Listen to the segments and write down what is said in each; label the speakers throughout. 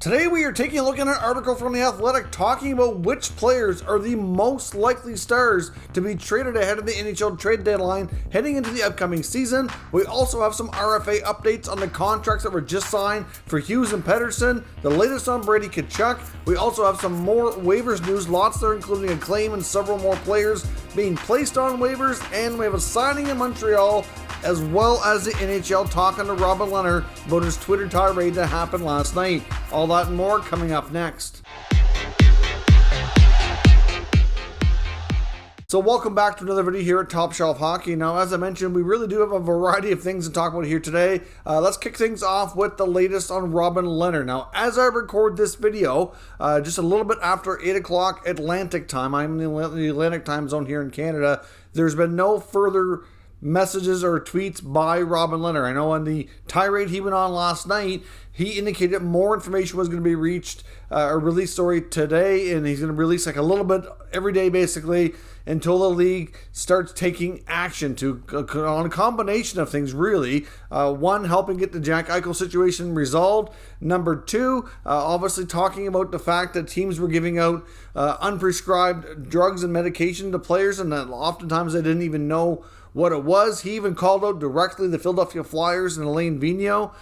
Speaker 1: Today we are taking a look at an article from The Athletic talking about which players are the most likely stars to be traded ahead of the NHL trade deadline heading into the upcoming season. We also have some RFA updates on the contracts that were just signed for Hughes and Pettersson, the latest on Brady Tkachuk. We also have some more waivers news, lots there, including a claim and several more players being placed on waivers, and we have a signing in Montreal, as well as the NHL talking to Robin Lehner about his Twitter tirade that happened last night. All that and more coming up next. So welcome back to another video here at Top Shelf Hockey. Now, as I mentioned, we really do have a variety of things to talk about here today. Let's kick things off with the latest on Robin Lehner. Now, as I record this video, just a little bit after 8 o'clock Atlantic time, I'm in the Atlantic time zone here in Canada, there's been no further messages or tweets by Robin Lehner. I know on the tirade he went on last night, he indicated more information was going to be released today, and he's going to release like a little bit every day basically until the league starts taking action on a combination of things really. One, helping get the Jack Eichel situation resolved. Number two, obviously talking about the fact that teams were giving out unprescribed drugs and medication to players, and that oftentimes they didn't even know what it was. He even called out directly the Philadelphia Flyers and Alain Vigneault.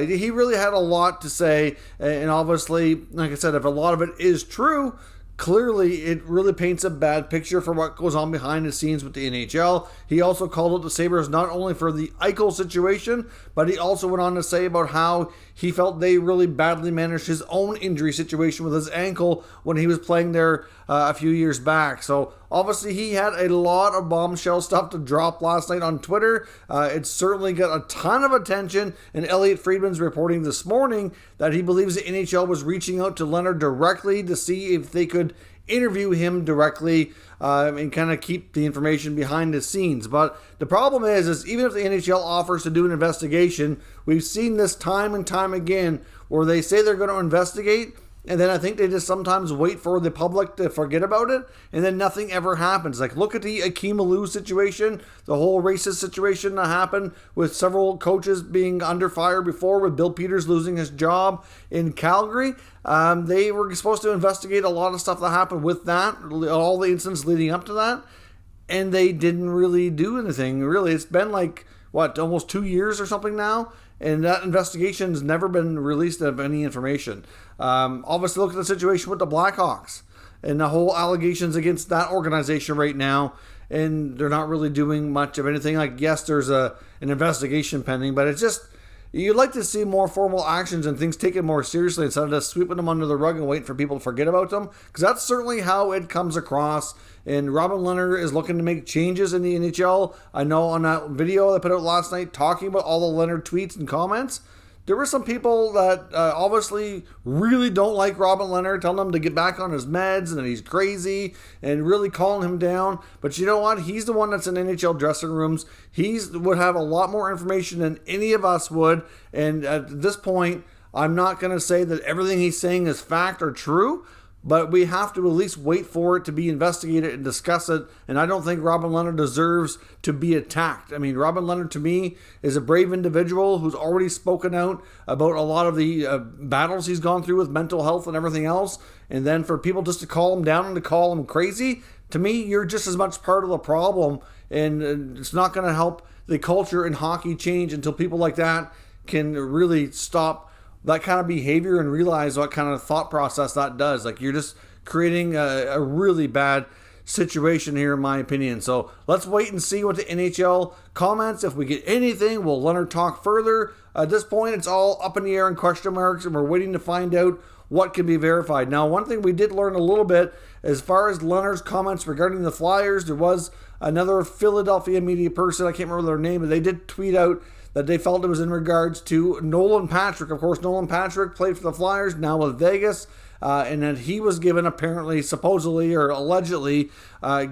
Speaker 1: He really had a lot to say, and obviously, like I said, if a lot of it is true, clearly it really paints a bad picture for what goes on behind the scenes with the NHL. He also called out the Sabres not only for the Eichel situation, but he also went on to say about how he felt they really badly managed his own injury situation with his ankle when he was playing there a few years back. So obviously he had a lot of bombshell stuff to drop last night on Twitter. It certainly got a ton of attention, and Elliot Friedman's reporting this morning that he believes the NHL was reaching out to Lehner directly to see if they could interview him directly and kind of keep the information behind the scenes. But the problem is even if the NHL offers to do an investigation, we've seen this time and time again where they say they're going to investigate, and then I think they just sometimes wait for the public to forget about it, and then nothing ever happens. Like, look at the Akeem Alou situation, the whole racist situation that happened with several coaches being under fire before, with Bill Peters losing his job in Calgary. They were supposed to investigate a lot of stuff that happened with that, all the incidents leading up to that, and they didn't really do anything. Really, it's been like, almost 2 years or something now, and that investigation has never been released of any information. Obviously, look at the situation with the Blackhawks and the whole allegations against that organization right now, and they're not really doing much of anything. Like, yes, there's an investigation pending, but it's just, you'd like to see more formal actions and things taken more seriously instead of just sweeping them under the rug and waiting for people to forget about them, because that's certainly how it comes across. And Robin Lehner is looking to make changes in the NHL. I know on that video that I put out last night talking about all the Lehner tweets and comments, there were some people that obviously really don't like Robin Lehner, telling him to get back on his meds and that he's crazy and really calling him down. But you know what? He's the one that's in NHL dressing rooms. He would have a lot more information than any of us would. And at this point, I'm not going to say that everything he's saying is fact or true, but we have to at least wait for it to be investigated and discuss it. And I don't think Robin Lehner deserves to be attacked. I mean, Robin Lehner, to me, is a brave individual who's already spoken out about a lot of the battles he's gone through with mental health and everything else. And then for people just to call him down and to call him crazy, to me, you're just as much part of the problem. And it's not going to help the culture in hockey change until people like that can really stop that kind of behavior and realize what kind of thought process that does. Like, you're just creating a really bad situation here, in my opinion. So let's wait and see what the NHL comments. If we get anything, will Lehner talk further? At this point, it's all up in the air and question marks, and we're waiting to find out what can be verified. Now, one thing we did learn a little bit, as far as Lehner's comments regarding the Flyers, there was another Philadelphia media person, I can't remember their name, but they did tweet out that they felt it was in regards to Nolan Patrick. Of course, Nolan Patrick played for the Flyers, now with Vegas, and that he was given, apparently, supposedly, or allegedly,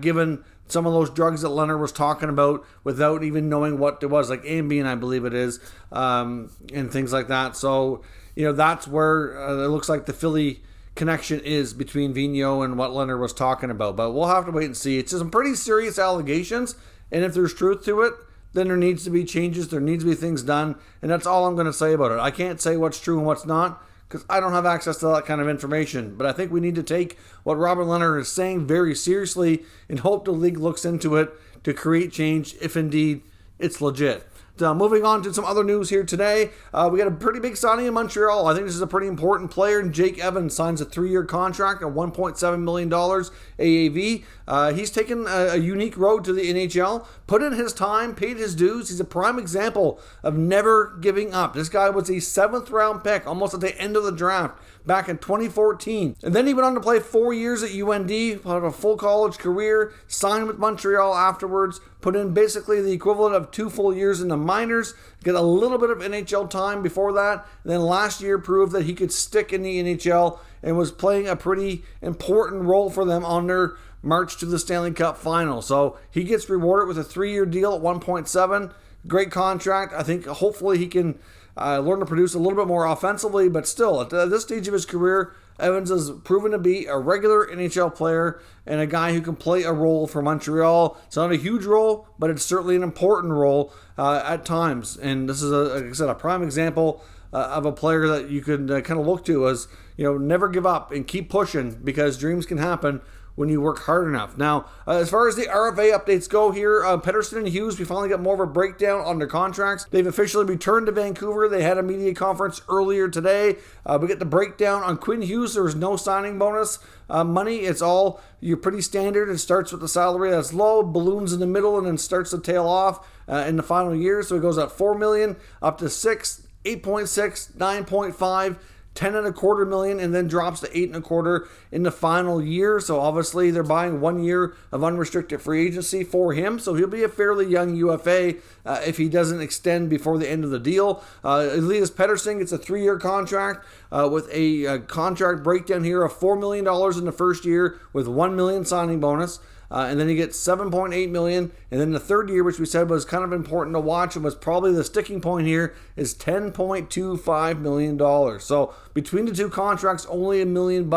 Speaker 1: given some of those drugs that Lehner was talking about without even knowing what it was, like Ambien, I believe it is, and things like that. So, that's where it looks like the Philly connection is between Vigneault and what Lehner was talking about. But we'll have to wait and see. It's just some pretty serious allegations, and if there's truth to it, then there needs to be changes, there needs to be things done, and that's all I'm going to say about it. I can't say what's true and what's not, because I don't have access to that kind of information. But I think we need to take what Robin Lehner is saying very seriously and hope the league looks into it to create change if indeed it's legit. Moving on to some other news here today, we got a pretty big signing in Montreal. I think this is a pretty important player. Jake Evans signs a 3-year contract at $1.7 million AAV. He's taken a unique road to the NHL, put in his time, paid his dues. He's a prime example of never giving up. This guy was a 7th-round pick, almost at the end of the draft, back in 2014. And then he went on to play 4 years at UND, had a full college career, signed with Montreal afterwards, put in basically the equivalent of 2 full years in the minors, get a little bit of NHL time before that, and then last year proved that he could stick in the NHL and was playing a pretty important role for them on their march to the Stanley Cup final. So he gets rewarded with a 3-year deal at 1.7. Great contract. I think hopefully he can learn to produce a little bit more offensively, but still, at this stage of his career, Evans has proven to be a regular NHL player and a guy who can play a role for Montreal. It's not a huge role, but it's certainly an important role at times. And this is, like I said, a prime example of a player that you could kind of look to as, never give up and keep pushing, because dreams can happen when you work hard enough. Now, as far as the RFA updates go here, Pettersson and Hughes, we finally got more of a breakdown on their contracts. They've officially returned to Vancouver. They had a media conference earlier today. We get the breakdown on Quinn Hughes. There was no signing bonus money. It's all pretty standard. It starts with the salary that's low, balloons in the middle, and then starts to tail off in the final year. So it goes at $4 million, up to 6, 8.6, 9.5, 10.25 million, and then drops to 8.25 in the final year. So obviously they're buying 1 year of unrestricted free agency for him. So he'll be a fairly young UFA if he doesn't extend before the end of the deal. Elias Pettersson gets a 3-year contract with a contract breakdown here of $4 million in the first year with $1 million signing bonus. And then he gets $7.8 million. And then the third year, which we said was kind of important to watch and was probably the sticking point here, is $10.25 million. So between the two contracts, only $1 million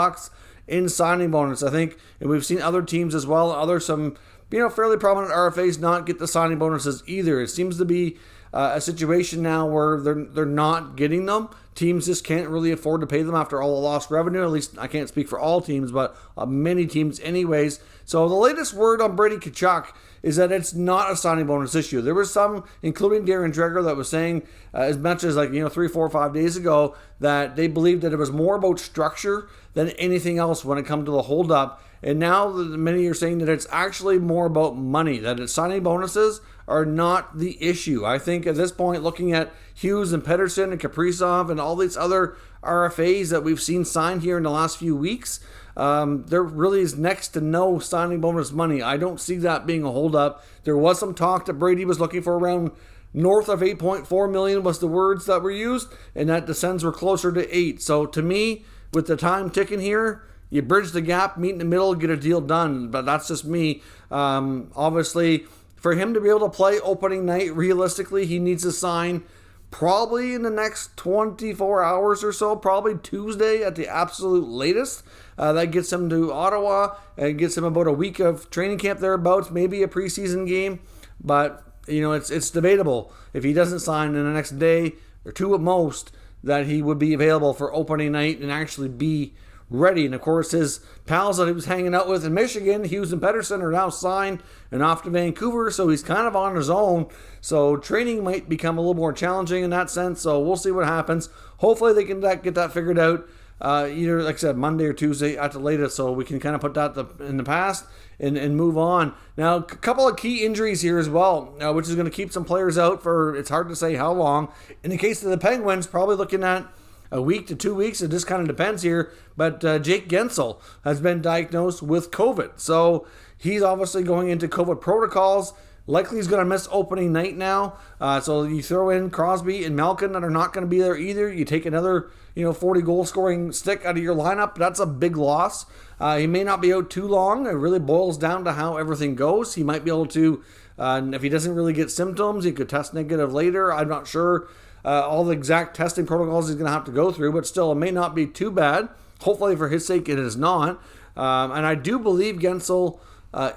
Speaker 1: in signing bonus, I think. And we've seen other teams as well, some fairly prominent RFAs not get the signing bonuses either. It seems to be a situation now where they're not getting them. Teams just can't really afford to pay them after all the lost revenue. At least I can't speak for all teams, but many teams anyways. So the latest word on Brady Tkachuk is that it's not a signing bonus issue. There was some, including Darren Dreger, that was saying as much as 3, 4, 5 days ago that they believed that it was more about structure than anything else when it comes to the holdup. And now many are saying that it's actually more about money, that it's signing bonuses are not the issue. I think at this point, looking at Hughes and Pettersson and Kaprizov and all these other RFAs that we've seen signed here in the last few weeks, there really is next to no signing bonus money. I don't see that being a holdup. There was some talk that Brady was looking for around north of 8.4 million was the words that were used, and that the Sens were closer to 8. So to me, with the time ticking here, you bridge the gap, meet in the middle, get a deal done. But that's just me. Obviously, for him to be able to play opening night, realistically, he needs to sign probably in the next 24 hours or so, probably Tuesday at the absolute latest. That gets him to Ottawa and gets him about a week of training camp thereabouts, maybe a preseason game. But, it's debatable if he doesn't sign in the next day or two at most that he would be available for opening night and actually be ready. And of course, his pals that he was hanging out with in Michigan, Hughes and Pettersson, are now signed and off to Vancouver, so he's kind of on his own. So training might become a little more challenging in that sense. So we'll see what happens. Hopefully they can get that figured out either, like I said, Monday or Tuesday at the latest, so we can kind of put that in the past and move on. Now, a couple of key injuries here as well, which is going to keep some players out for, it's hard to say how long. In the case of the Penguins, probably looking at a week to 2 weeks. It just kind of depends here. But Jake Guentzel has been diagnosed with COVID. So he's obviously going into COVID protocols. Likely he's going to miss opening night now. So you throw in Crosby and Malkin that are not going to be there either. You take another 40 goal scoring stick out of your lineup. That's a big loss. He may not be out too long. It really boils down to how everything goes. He might be able to, if he doesn't really get symptoms, he could test negative later. I'm not sure all the exact testing protocols he's going to have to go through, but still, it may not be too bad. Hopefully, for his sake, it is not. And I do believe Guentzel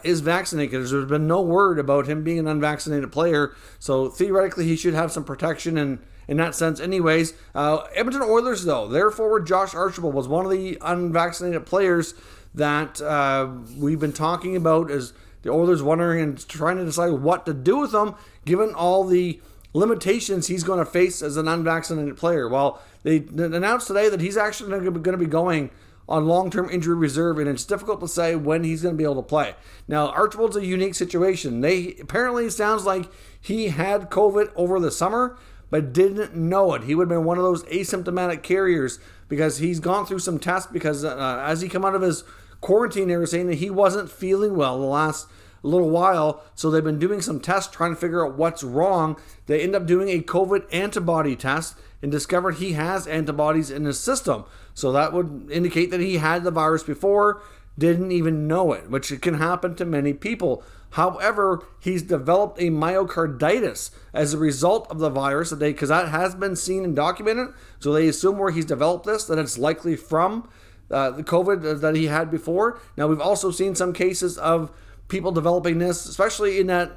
Speaker 1: is vaccinated, because there's been no word about him being an unvaccinated player. So theoretically, he should have some protection and in that sense anyways. Edmonton Oilers, though, their forward Josh Archibald was one of the unvaccinated players that we've been talking about as the Oilers wondering and trying to decide what to do with him, given all the limitations he's going to face as an unvaccinated player. Well, they announced today that he's actually going to be going on long-term injury reserve, and it's difficult to say when he's going to be able to play. Now, Archibald's a unique situation. Apparently, it sounds like he had COVID over the summer, but didn't know it. He would have been one of those asymptomatic carriers because he's gone through some tests because as he come out of his quarantine, they were saying that he wasn't feeling well the last little while, so they've been doing some tests trying to figure out what's wrong. They end up doing a COVID antibody test and discovered he has antibodies in his system. So that would indicate that he had the virus before, didn't even know it, which can happen to many people. However, he's developed a myocarditis as a result of the virus, because that has been seen and documented. So they assume where he's developed this, that it's likely from the COVID that he had before. Now, we've also seen some cases of people developing this, especially in that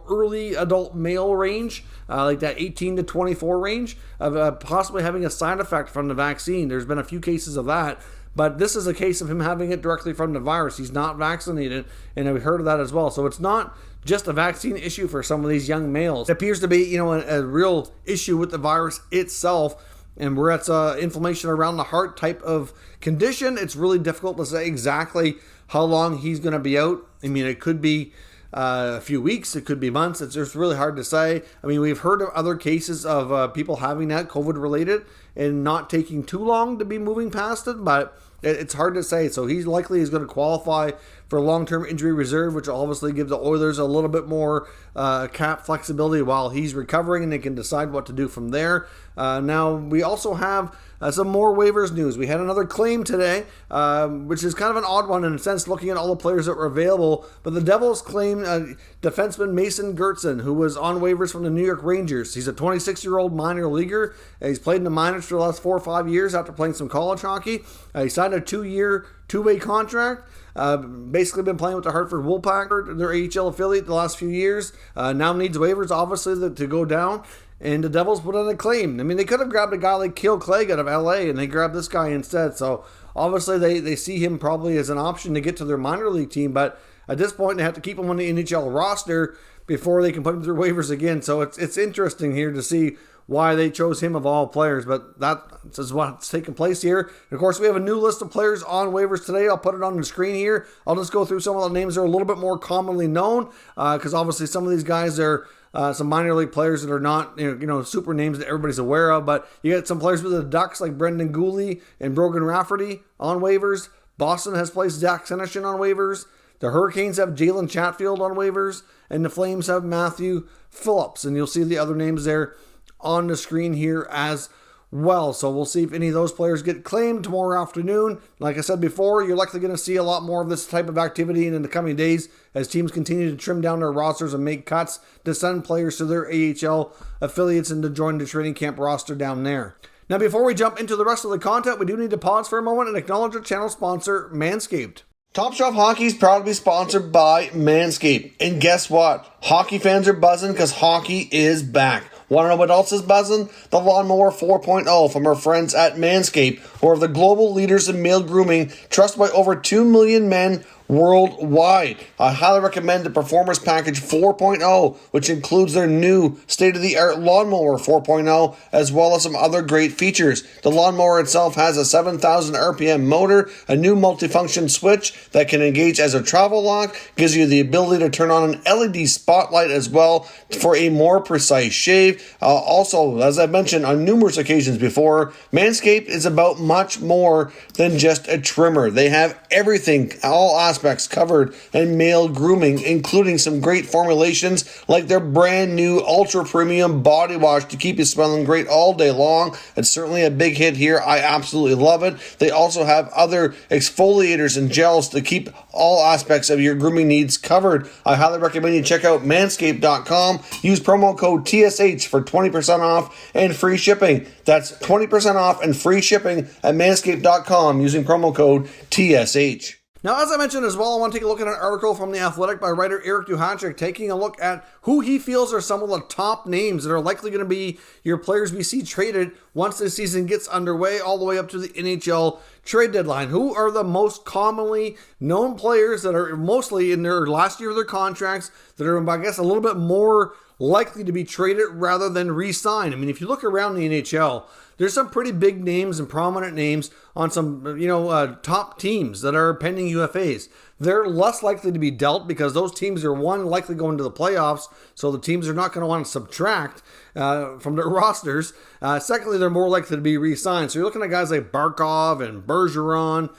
Speaker 1: early adult male range, like that 18 to 24 range, of possibly having a side effect from the vaccine. There's been a few cases of that, but this is a case of him having it directly from the virus. He's not vaccinated, and we heard of that as well. So it's not just a vaccine issue for some of these young males. It appears to be a real issue with the virus itself. And where it's inflammation around the heart type of condition, it's really difficult to say exactly how long he's going to be out. I mean, it could be a few weeks, it could be months. It's just really hard to say. I mean, we've heard of other cases of people having that COVID related and not taking too long to be moving past it, but it's hard to say. So he's likely is going to qualify for long-term injury reserve, which will obviously give the Oilers a little bit more cap flexibility while he's recovering, and they can decide what to do from there. Now, we also have some more waivers news. We had another claim today, which is kind of an odd one in a sense, looking at all the players that were available. But the Devils claimed defenseman Mason Gertzen, who was on waivers from the New York Rangers. He's a 26-year-old minor leaguer. He's played in the minors for the last 4 or 5 years after playing some college hockey. He signed a 2-year, two-way contract. Basically been playing with the Hartford Wolfpack, their AHL affiliate, the last few years. Now needs waivers, obviously, to go down. And the Devils put on a claim. I mean, they could have grabbed a guy like Kale Clegg out of LA, and they grabbed this guy instead. So obviously they see him probably as an option to get to their minor league team. But at this point, they have to keep him on the NHL roster before they can put him through waivers again. So it's interesting here to see why they chose him of all players, but that is what's taking place here. And of course, we have a new list of players on waivers today. I'll put it on the screen here. I'll just go through some of the names that are a little bit more commonly known, because obviously some of these guys are some minor league players that are not super names that everybody's aware of. But you get some players with the Ducks like Brendan Gooley and Brogan Rafferty on waivers. Boston has placed Zach Senyshyn on waivers. The Hurricanes have Jalen Chatfield on waivers, and the Flames have Matthew Phillips. And you'll see the other names there on the screen here as well. So we'll see if any of those players get claimed tomorrow afternoon. Like I said before, you're likely going to see a lot more of this type of activity in the coming days as teams continue to trim down their rosters and make cuts to send players to their AHL affiliates and to join the training camp roster down there. Now, before we jump into the rest of the content, we do need to pause for a moment and acknowledge our channel sponsor, Manscaped. Top Shelf Hockey is proud to be sponsored by Manscaped. And guess what? Hockey fans are buzzing because hockey is back. Want to know what else is buzzing? The Lawnmower 4.0 from our friends at Manscaped, who are the global leaders in male grooming, trusted by over 2 million men worldwide. I highly recommend the Performance Package 4.0, which includes their new state-of-the-art Lawnmower 4.0, as well as some other great features. The lawnmower itself has a 7,000 RPM motor, a new multifunction switch that can engage as a travel lock, gives you the ability to turn on an LED spotlight as well for a more precise shave. Also, as I've mentioned on numerous occasions before, Manscaped is about much more than just a trimmer. They have everything, all aspects covered in male grooming, including some great formulations like their brand new ultra premium body wash to keep you smelling great all day long. It's certainly a big hit here. I absolutely love it. They also have other exfoliators and gels to keep all aspects of your grooming needs covered. I highly recommend you check out manscaped.com. Use promo code TSH for 20% off and free shipping. That's 20% off and free shipping at manscaped.com using promo code TSH. Now, as I mentioned as well, I want to take a look at an article from The Athletic by writer Eric Duhanchik, taking a look at who he feels are some of the top names that are likely going to be your players we see traded once the season gets underway, all the way up to the NHL trade deadline. Who are the most commonly known players that are mostly in their last year of their contracts, that are, I guess, a little bit more likely to be traded rather than re-signed? I mean, if you look around the NHL, there's some pretty big names and prominent names on some, top teams that are pending UFAs. They're less likely to be dealt because those teams are, one, likely going to the playoffs, so the teams are not going to want to subtract from their rosters. Secondly, they're more likely to be re-signed. So you're looking at guys like Barkov and Bergeron,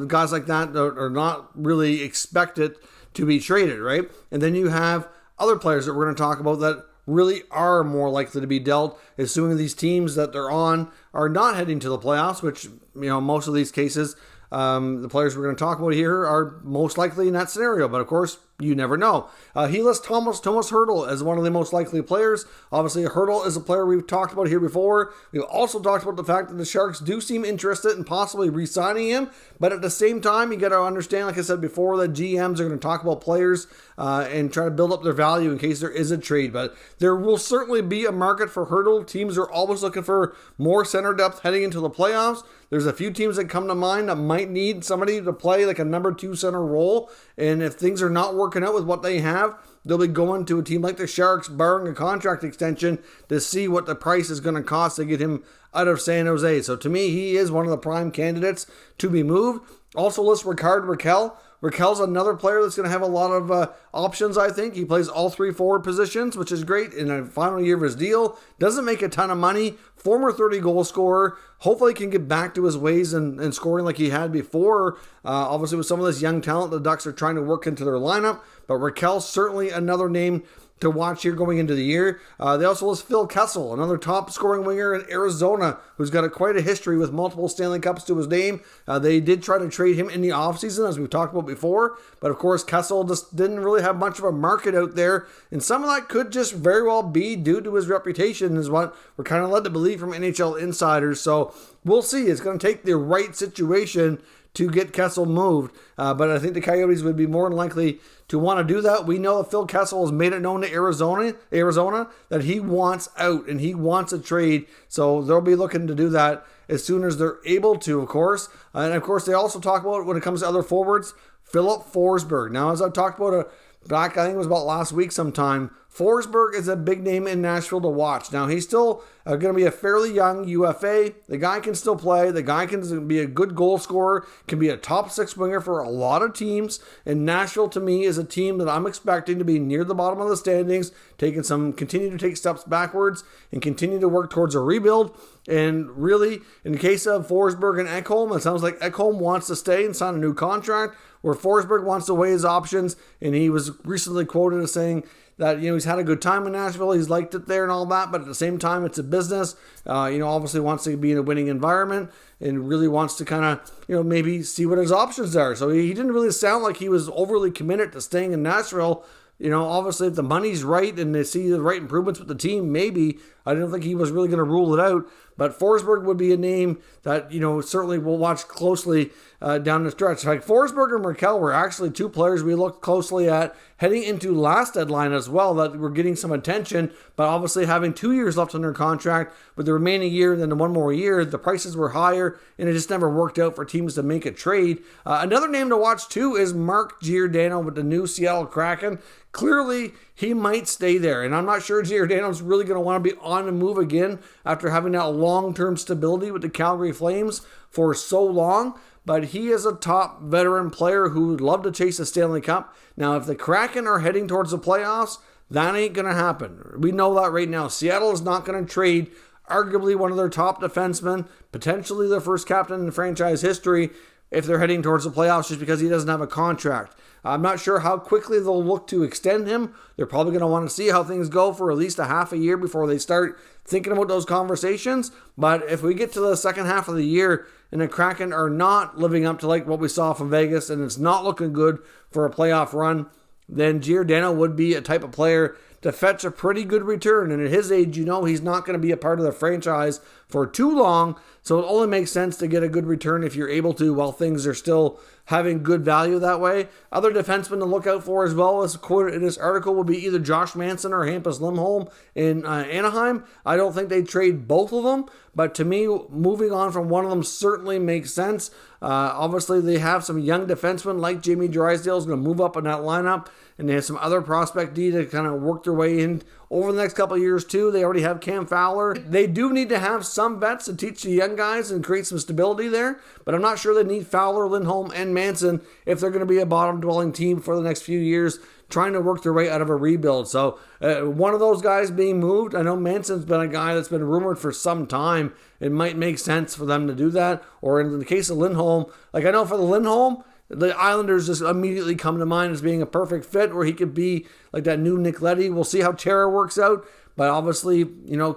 Speaker 1: guys like that are not really expected to be traded, right? And then you have other players that we're going to talk about that really are more likely to be dealt, assuming these teams that they're on are not heading to the playoffs, which, most of these cases, the players we're going to talk about here are most likely in that scenario. But of course, you never know. He lists Tomas Hertl as one of the most likely players. Obviously, Hertl is a player we've talked about here before. We've also talked about the fact that the Sharks do seem interested in possibly re-signing him. But at the same time, you got to understand, like I said before, that GMs are going to talk about players and try to build up their value in case there is a trade. But there will certainly be a market for Hertl. Teams are always looking for more center depth heading into the playoffs. There's a few teams that come to mind that might need somebody to play like a number 2 center role. And if things are not working out with what they have, they'll be going to a team like the Sharks, barring a contract extension, to see what the price is going to cost to get him out of San Jose. So to me, he is one of the prime candidates to be moved. Also lists Rickard Rakell. Rakell's another player that's going to have a lot of options, I think. He plays all 3 forward positions, which is great in the final year of his deal. Doesn't make a ton of money. Former 30-goal scorer. Hopefully he can get back to his ways and scoring like he had before. Obviously, with some of this young talent, the Ducks are trying to work into their lineup. But Rakell's certainly another name to watch here going into the year. They also list Phil Kessel, another top scoring winger in Arizona, who's got quite a history with multiple Stanley Cups to his name. They did try to trade him in the offseason, as we've talked about before, but of course Kessel just didn't really have much of a market out there, and some of that could just very well be due to his reputation, is what we're kind of led to believe from NHL insiders. So we'll see. It's going to take the right situation to get Kessel moved, but I think the Coyotes would be more than likely to want to do that. We know that Phil Kessel has made it known to Arizona that he wants out and he wants a trade, so they'll be looking to do that as soon as they're able to, of course. And of course, they also talk about, when it comes to other forwards, Filip Forsberg. Now, as I've talked about back, I think it was about last week sometime, Forsberg is a big name in Nashville to watch. Now, he's still going to be a fairly young UFA. The guy can still play. The guy can be a good goal scorer, can be a top 6 winger for a lot of teams. And Nashville, to me, is a team that I'm expecting to be near the bottom of the standings, continue to take steps backwards and continue to work towards a rebuild. And really, in the case of Forsberg and Ekholm, it sounds like Ekholm wants to stay and sign a new contract, where Forsberg wants to weigh his options. And he was recently quoted as saying that, he's had a good time in Nashville, he's liked it there and all that, but at the same time, it's a business. Obviously wants to be in a winning environment and really wants to kind of, maybe see what his options are. So he didn't really sound like he was overly committed to staying in Nashville. Obviously, if the money's right and they see the right improvements with the team, maybe. I don't think he was really going to rule it out. But Forsberg would be a name that, certainly we'll watch closely down the stretch. Like Forsberg and Rakell were actually 2 players we looked closely at heading into last deadline as well, that were getting some attention. But obviously, having 2 years left on their contract, with the remaining year and then 1 more year, the prices were higher, and it just never worked out for teams to make a trade. Another name to watch, too, is Mark Giordano with the new Seattle Kraken. Clearly, he might stay there, and I'm not sure Giordano's really going to want to be on the move again after having that long-term stability with the Calgary Flames for so long, but he is a top veteran player who would love to chase a Stanley Cup. Now, if the Kraken are heading towards the playoffs, that ain't going to happen. We know that right now. Seattle is not going to trade arguably one of their top defensemen, potentially their first captain in franchise history, if they're heading towards the playoffs, just because he doesn't have a contract. I'm not sure how quickly they'll look to extend him. They're probably going to want to see how things go for at least a half a year before they start thinking about those conversations. But if we get to the second half of the year and the Kraken are not living up to like what we saw from Vegas, and it's not looking good for a playoff run, then Giordano would be a type of player to fetch a pretty good return. And at his age, he's not going to be a part of the franchise for too long. So it only makes sense to get a good return if you're able to while things are still having good value that way. Other defensemen to look out for as well, as quoted in this article, will be either Josh Manson or Hampus Lindholm in Anaheim. I don't think they'd trade both of them, but to me, moving on from one of them certainly makes sense. Obviously, they have some young defensemen like Jamie Drysdale is going to move up in that lineup, and they have some other prospect D to kind of work their way in over the next couple of years too. They already have Cam Fowler. They do need to have some vets to teach the young guys and create some stability there, but I'm not sure they need Fowler, Lindholm, and Manson if they're going to be a bottom-dwelling team for the next few years, trying to work their way out of a rebuild. So one of those guys being moved, I know Manson's been a guy that's been rumored for some time. It might make sense for them to do that. Or in the case of Lindholm, like I know for the Lindholm, the Islanders just immediately come to mind as being a perfect fit where he could be like that new Nick Leddy. We'll see how Chara works out. But obviously,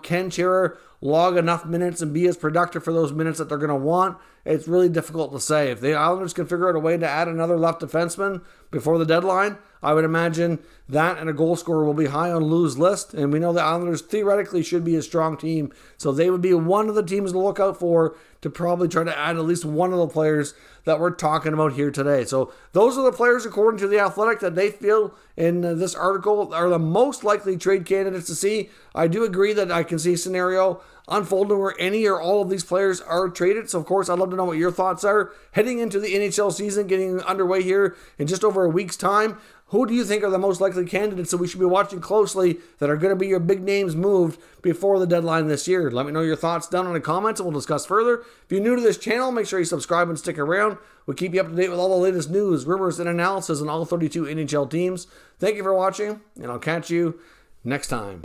Speaker 1: can Chara log enough minutes and be as productive for those minutes that they're going to want? It's really difficult to say. If the Islanders can figure out a way to add another left defenseman before the deadline, I would imagine that and a goal scorer will be high on Lou's list. And we know the Islanders theoretically should be a strong team. So they would be one of the teams to look out for to probably try to add at least one of the players that we're talking about here today. So those are the players, according to The Athletic, that they feel in this article are the most likely trade candidates to see. I do agree that I can see a scenario unfolding where any or all of these players are traded. So, of course, I'd love to know what your thoughts are. Heading into the NHL season, getting underway here in just over a week's time, who do you think are the most likely candidates that we should be watching closely that are going to be your big names moved before the deadline this year? Let me know your thoughts down in the comments and we'll discuss further. If you're new to this channel, make sure you subscribe and stick around. We'll keep you up to date with all the latest news, rumors, and analysis on all 32 NHL teams. Thank you for watching, and I'll catch you next time.